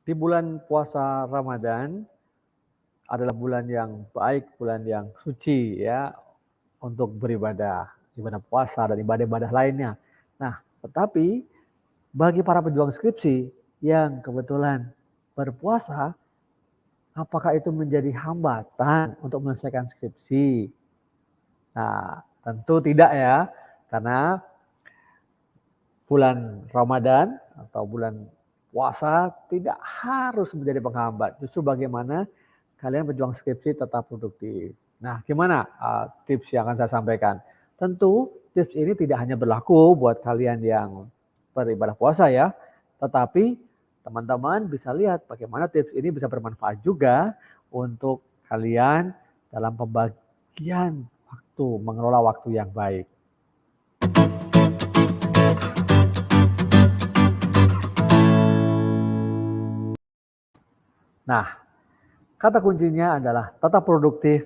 Di bulan puasa Ramadan adalah bulan yang baik, bulan yang suci ya untuk beribadah, ibadah puasa dan ibadah-ibadah lainnya. Nah, tetapi bagi para pejuang skripsi yang kebetulan berpuasa, apakah itu menjadi hambatan untuk menyelesaikan skripsi? Nah, tentu tidak ya, karena bulan Ramadan atau bulan puasa tidak harus menjadi penghambat. Justru bagaimana kalian berjuang skripsi tetap produktif. Nah, gimana tips yang akan saya sampaikan? Tentu tips ini tidak hanya berlaku buat kalian yang beribadah puasa ya, tetapi teman-teman bisa lihat bagaimana tips ini bisa bermanfaat juga untuk kalian dalam pembagian waktu, mengelola waktu yang baik. Nah, kata kuncinya adalah tetap produktif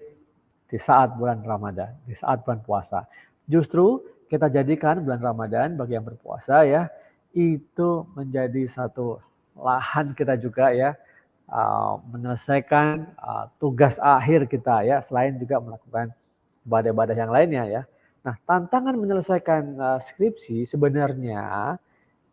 di saat bulan Ramadan, di saat bulan puasa. Justru kita jadikan bulan Ramadan bagi yang berpuasa ya, itu menjadi satu lahan kita juga ya, menyelesaikan tugas akhir kita ya, selain juga melakukan ibadah-ibadah yang lainnya ya. Nah, tantangan menyelesaikan skripsi sebenarnya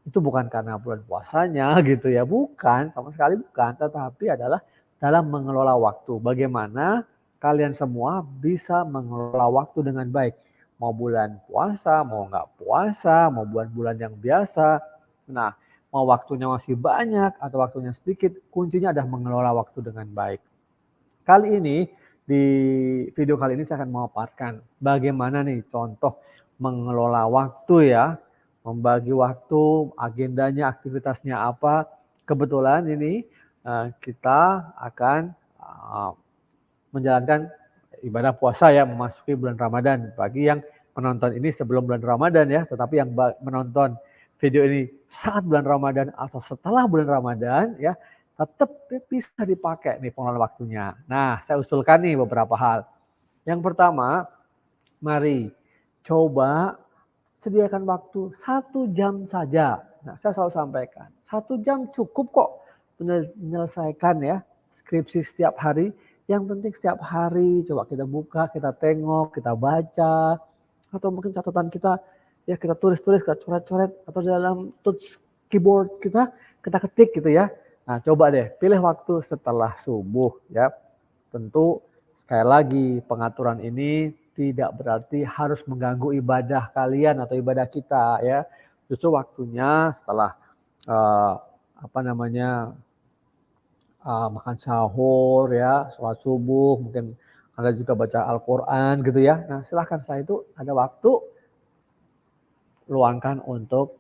itu bukan karena bulan puasanya gitu ya, bukan, sama sekali bukan, tetapi adalah dalam mengelola waktu. Bagaimana kalian semua bisa mengelola waktu dengan baik. Mau bulan puasa, mau nggak puasa, mau bulan-bulan yang biasa. Nah, mau waktunya masih banyak atau waktunya sedikit, kuncinya adalah mengelola waktu dengan baik. Kali ini, di video kali ini saya akan memaparkan bagaimana nih contoh mengelola waktu ya, membagi waktu, agendanya, aktivitasnya apa. Kebetulan ini kita akan menjalankan ibadah puasa ya, memasuki bulan Ramadan. Bagi yang menonton ini sebelum bulan Ramadan ya, tetapi yang menonton video ini saat bulan Ramadan atau setelah bulan Ramadan ya, tetap bisa dipakai nih pengelolaan waktunya. Nah, saya usulkan nih beberapa hal. Yang pertama, mari coba sediakan waktu 1 jam saja. Nah, saya selalu sampaikan, 1 jam cukup kok menyelesaikan ya skripsi setiap hari. Yang penting setiap hari coba kita buka, kita tengok, kita baca, atau mungkin catatan kita ya kita tulis-tulis, kita coret-coret, atau dalam touch keyboard kita ketik gitu ya. Nah, coba deh pilih waktu setelah subuh ya. Tentu sekali lagi pengaturan ini tidak berarti harus mengganggu ibadah kalian atau ibadah kita ya. Justru waktunya setelah uh, apa namanya makan sahur ya, sholat subuh, mungkin Anda juga baca Al-Quran gitu ya. Nah, silahkan setelah itu ada waktu luangkan untuk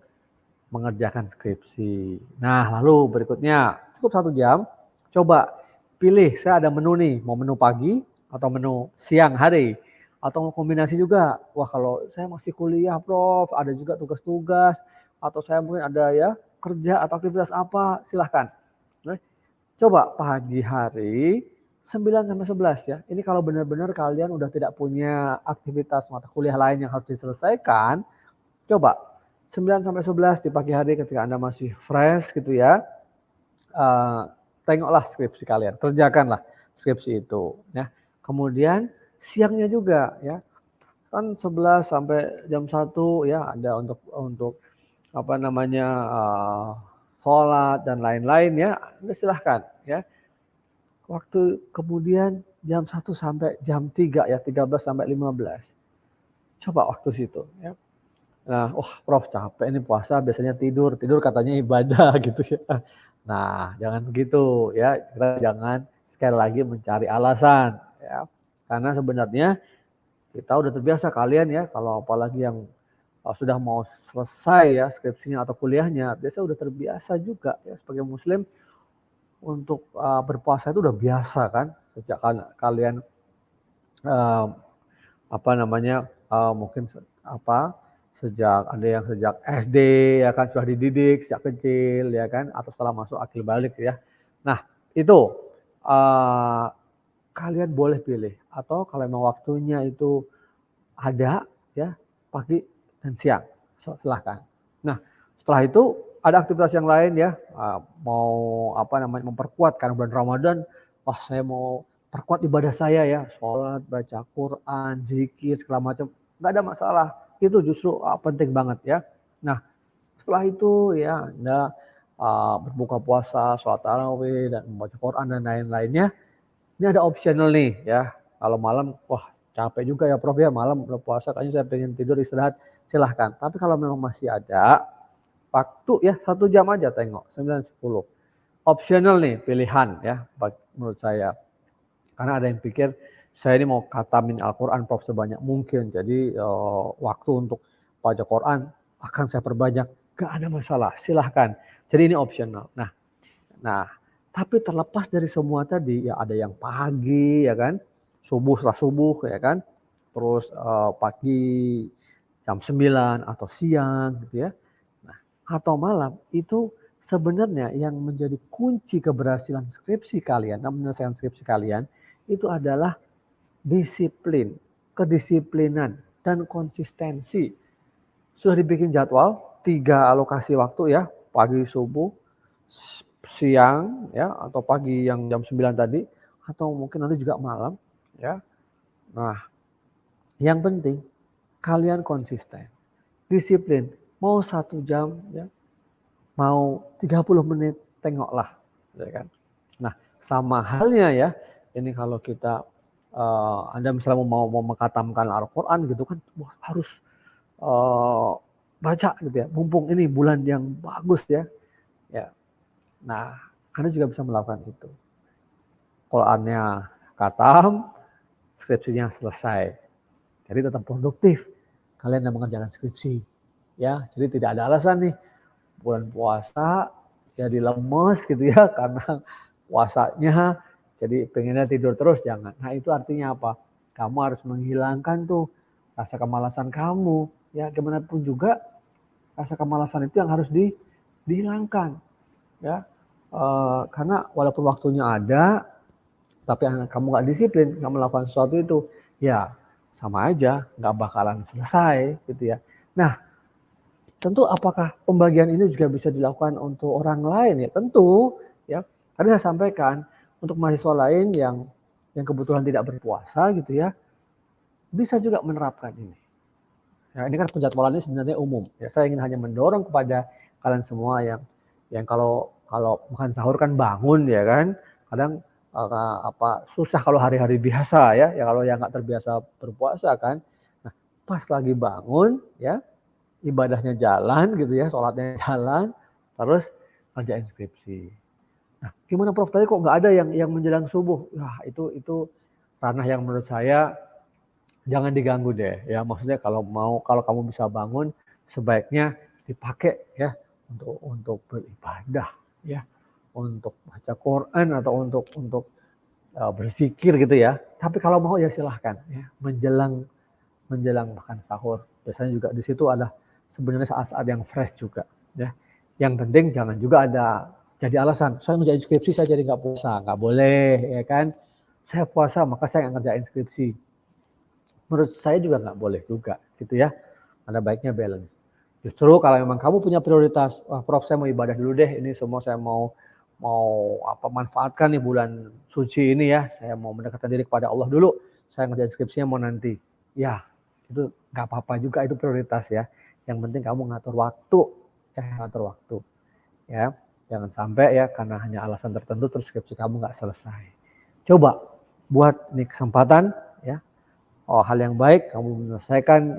mengerjakan skripsi. Nah, lalu berikutnya cukup 1 jam, coba pilih, saya ada menu nih, mau menu pagi atau menu siang hari, atau mau kombinasi juga. Wah, kalau saya masih kuliah, Prof, ada juga tugas-tugas, atau saya mungkin ada ya kerja atau aktivitas apa, silahkan. Nah, coba pagi hari 9 sampai 11 ya. Ini kalau benar-benar kalian udah tidak punya aktivitas mata kuliah lain yang harus diselesaikan, coba 9 sampai 11 di pagi hari ketika Anda masih fresh gitu ya. Tengoklah skripsi kalian, kerjakanlah skripsi itu ya. Kemudian siangnya juga ya. Kan 11 sampai jam 1 ya ada untuk apa namanya sholat dan lain-lain ya. Anda silahkan ya. Waktu kemudian jam 1 sampai jam 3 ya, 13 sampai 15. Coba waktu situ ya. Nah, wah Prof capek ini puasa biasanya tidur katanya ibadah gitu ya. Nah, jangan begitu ya. Kita jangan sekali lagi mencari alasan ya. Karena sebenarnya kita udah terbiasa kalian ya, kalau apalagi yang sudah mau selesai ya skripsinya atau kuliahnya, biasa udah terbiasa juga ya sebagai muslim untuk berpuasa itu udah biasa kan sejak kalian uh, apa namanya mungkin apa sejak ada yang sejak SD ya kan sudah dididik sejak kecil ya kan atau setelah masuk akil balik ya. Nah itu kalian boleh pilih atau kalau memang waktunya itu ada ya pagi dan siang silahkan. Nah setelah itu ada aktivitas yang lain ya, mau memperkuat karena bulan Ramadan, saya mau perkuat ibadah saya ya, sholat, baca Quran, zikir segala macam, nggak ada masalah. Itu justru penting banget ya. Nah, setelah itu ya Anda berbuka puasa, sholat tarawih dan membaca Quran dan lain-lainnya. Ini ada optional nih ya. Kalau malam, capek juga ya Prof ya, malam udah puasa kayaknya saya pengen tidur istirahat, silahkan. Tapi kalau memang masih ada waktu ya 1 jam aja tengok 9-10. Optional nih pilihan ya menurut saya. Karena ada yang pikir saya ini mau khatamin Al-Quran Prof sebanyak mungkin. Jadi waktu untuk baca Quran akan saya perbanyak. Gak ada masalah, silahkan. Jadi ini optional. Nah, tapi terlepas dari semua tadi ya ada yang pagi ya kan, setelah subuh ya kan, terus pagi jam 9 atau siang gitu ya. Nah, atau malam itu sebenarnya yang menjadi kunci keberhasilan skripsi kalian, menyelesaikan skripsi kalian itu adalah disiplin, kedisiplinan dan konsistensi. Sudah dibikin jadwal 3 alokasi waktu ya, pagi subuh, siang ya atau pagi yang jam 9 tadi atau mungkin nanti juga malam ya. Nah, yang penting kalian konsisten, disiplin. Mau 1 jam ya, mau 30 menit, tengoklah ya kan. Nah, sama halnya ya. Ini kalau kita Anda misalnya mau mengkhatamkan Al-Qur'an gitu kan, harus baca gitu ya. Mumpung ini bulan yang bagus ya. Ya. Nah, Anda juga bisa melakukan itu. Qur'annya khatam, skripsinya selesai. Jadi tetap produktif. Kalian yang mengerjakan skripsi. Ya, jadi tidak ada alasan nih bulan puasa jadi lemes gitu ya karena puasanya jadi pengennya tidur terus, jangan. Nah, itu artinya apa? Kamu harus menghilangkan tuh rasa kemalasan kamu. Ya, gimana pun juga rasa kemalasan itu yang harus dihilangkan. Ya, karena walaupun waktunya ada, tapi kamu nggak disiplin, nggak melakukan sesuatu itu, ya sama aja, nggak bakalan selesai gitu ya. Nah, tentu apakah pembagian ini juga bisa dilakukan untuk orang lain ya? Tentu ya. Tadi saya sampaikan untuk mahasiswa lain yang kebetulan tidak berpuasa gitu ya, bisa juga menerapkan ini. Ya, ini kan penjadwalannya sebenarnya umum. Ya, saya ingin hanya mendorong kepada kalian semua yang kalau makan sahur kan bangun ya kan. Kadang susah kalau hari-hari biasa ya. Ya kalau yang nggak terbiasa berpuasa kan. Nah, pas lagi bangun ya, ibadahnya jalan gitu ya, sholatnya jalan, terus kerjain skripsi. Nah, gimana Prof? Tadi kok nggak ada yang menjelang subuh? Nah, itu ranah yang menurut saya jangan diganggu deh ya. Maksudnya kalau kamu bisa bangun, sebaiknya dipakai ya untuk beribadah ya, untuk baca Quran atau untuk berpikir gitu ya. Tapi kalau mau ya silahkan ya, menjelang makan sahur. Biasanya juga di situ ada sebenarnya saat-saat yang fresh juga ya. Yang penting jangan juga ada jadi alasan saya ngerjain skripsi saya jadi nggak puasa, nggak boleh ya kan. Saya puasa maka saya nggak ngerjain skripsi. Menurut saya juga nggak boleh juga gitu ya. Ada baiknya balance. Justru kalau memang kamu punya prioritas, Prof saya mau ibadah dulu deh, ini semua saya mau manfaatkan nih bulan suci ini ya, saya mau mendekatkan diri kepada Allah dulu, saya ngerjain skripsinya mau nanti. Ya, itu nggak apa-apa juga, itu prioritas ya. Yang penting kamu ngatur waktu, ya. Jangan sampai ya karena hanya alasan tertentu terus skripsi kamu nggak selesai. Coba buat ini kesempatan ya. Hal yang baik kamu menyelesaikan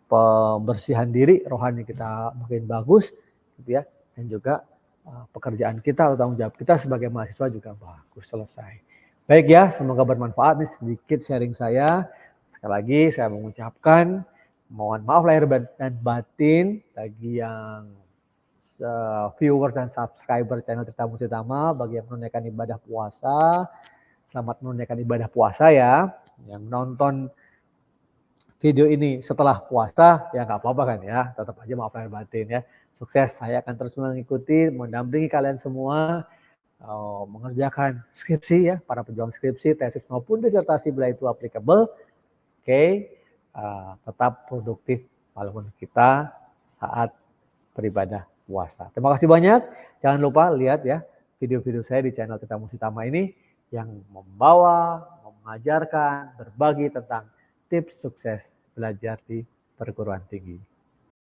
pembersihan diri rohani kita makin bagus gitu ya, dan juga pekerjaan kita atau tanggung jawab kita sebagai mahasiswa juga bagus selesai. Baik ya, semoga bermanfaat nih sedikit sharing saya. Sekali lagi saya mengucapkan mohon maaf lahir dan batin bagi yang viewers dan subscriber channel Tirta Musik Tama, bagi yang menunaikan ibadah puasa. Selamat menunaikan ibadah puasa ya. Yang nonton video ini setelah puasa ya nggak apa-apa kan ya, tetap aja maaf lahir batin ya. Sukses, saya akan terus mengikuti, mendampingi kalian semua mengerjakan skripsi ya, para pejuang skripsi, tesis maupun disertasi bila itu applicable. Oke, tetap produktif walaupun kita saat beribadah puasa. Terima kasih banyak. Jangan lupa lihat ya video-video saya di channel Tirta Musitama ini yang membawa, mengajarkan, berbagi tentang tips sukses belajar di perguruan tinggi.